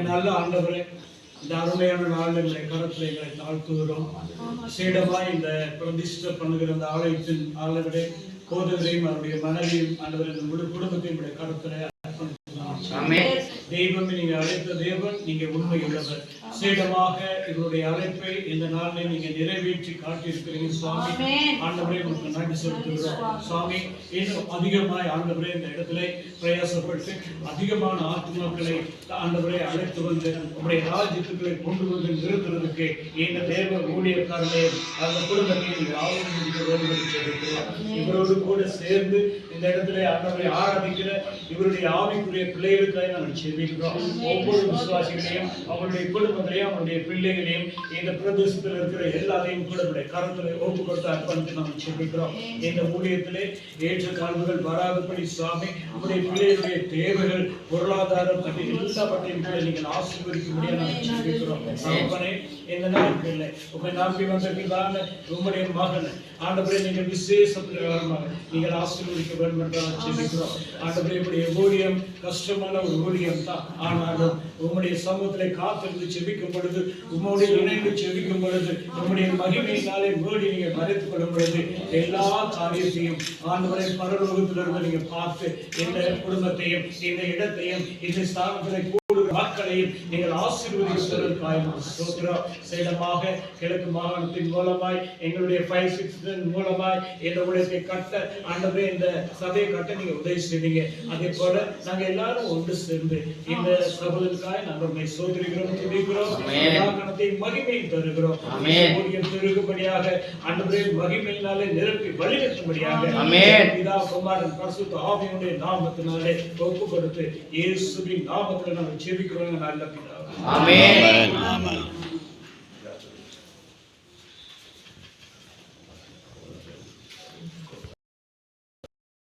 நல்ல ஆண்டவரே, இந்த அருமையான நாள் எங்களை கரத்தில் எங்களை தாழ்த்துகிறோம். சீடமாய் இந்த பிரதிஷ்டை பண்ணுகிற அந்த ஆலயத்தின் ஆளுநரை போதவரையும் அவருடைய மனைவியும் ஆண்டவர் இந்த முழு குடும்பத்தையும் கருத்துல தெய்வம் நீங்க அழைத்த தேவன், நீங்க உண்மை உள்ளவர். சீடமாக இவருடைய அழைப்பை இந்த நாளில் நீங்க நிறைவேற்றி காட்டியிருக்கிறீங்க சுவாமி. ஆண்டவரே உங்களுக்கு நன்றி செலுத்துகிறோம் சுவாமி. இன்னும் அதிகமாய் ஆண்டவரே இந்த இடத்துல பிரயாசப்பட்டு அதிகமான ஆத்மாக்களை ஆண்டவரை அழைத்து வந்து உங்களுடைய ராஜ்யத்துக்களை கொண்டு வந்து நிறுத்துறதுக்கு இந்த தேவ ஊழியக்காரர்களையும் அந்த குடும்பத்தையும் ஆலோசனை சொல்லியிருக்கிறோம். இவரோடு கூட சேர்ந்து இந்த இடத்துல ஆண்டவரை ஆராதிக்கிற இவருடைய ஆவிக்குரிய பிள்ளைகளுக்காக நாங்கள் செபிக்கிறோம். ஒவ்வொரு விசுவாசிகளையும் அவருடைய குடும்பங்களையும் அவருடைய பிள்ளைகளையும் இந்த பிரதேசத்தில் இருக்கிற எல்லாரையும் கூட கரத்துல ஒப்பு கொடுத்து அர்ப்பணித்து நாங்கள் செபிக்கிறோம். இந்த ஊழியத்திலே ஏற்ற காலங்கள் வராதபடி சுவாமி உங்களுடைய பிள்ளைகளுடைய தேவைகள் பொருளாதாரம் பற்றி எல்லா பற்றியும் கூட நீங்கள் ஆசீர்வதிக்க முடியாது நாங்கள் செபிக்கிறோம். அப்பனே இந்த நாளுக்கு இல்லை உங்களை நம்பி வந்திருக்கிறதான உங்களுடைய மகன் ஆண்டவரே நீங்கள் விசேஷ பிரகாரமாக நீங்கள் ஆசீர்வதிக்க வேண்டும் என்றால் செபிக்கிறோம். ஆண்டவரே உங்களுடைய ஊழியம் கஷ்டமான ஒரு ஊழியம் தான். ஆனாலும் உங்களுடைய சமூகத்திலே காத்திருந்து செபிக்கும் பொழுது உங்களுடைய இணைந்து செபிக்கும் பொழுது உங்களுடைய மகிமையினாலே மூடி நீங்கள் மறைத்துக் கொள்ளும் பொழுது எல்லா காரியத்தையும் ஆண்டவரை பரலோகத்திலிருந்து நீங்க பார்த்து இந்த குடும்பத்தையும் இந்த இடத்தையும் இந்த ஸ்தானத்திலே மக்களையும் நீங்கள் ஆசீர்வதிப்பதற்காக சேலமாக கிழக்கு மாகாணத்தின் மூலமாய் எங்களுடைய 5-6 மூலமாய் இந்த ஊழியத்தை கட்ட ஆண்டவரே இந்த சபையை கட்ட நீங்க உதவி செய்வீங்க. அதே போல நாங்க எல்லாரும் ஒன்று சேர்ந்து இந்த சபைக்காக நாங்கள் உண்மை சோதரிக்கிறோம், துதிக்கிறோம், கணத்தையும் மகிமையும் தருகிறோம். ஊழியம் பெருகும்படியாக ஆண்டவரே மகிமையினாலே நிரப்பி வழிநடத்தும்படியாக பிதா குமாரன் பரிசுத்த ஆவியினுடைய நாமத்தினாலே ஒப்பு கொடுத்து இயேசுவின் நாமத்தில் நாங்கள் செபிக்கிறோம். நல்ல பிதாவே. ஆமென்.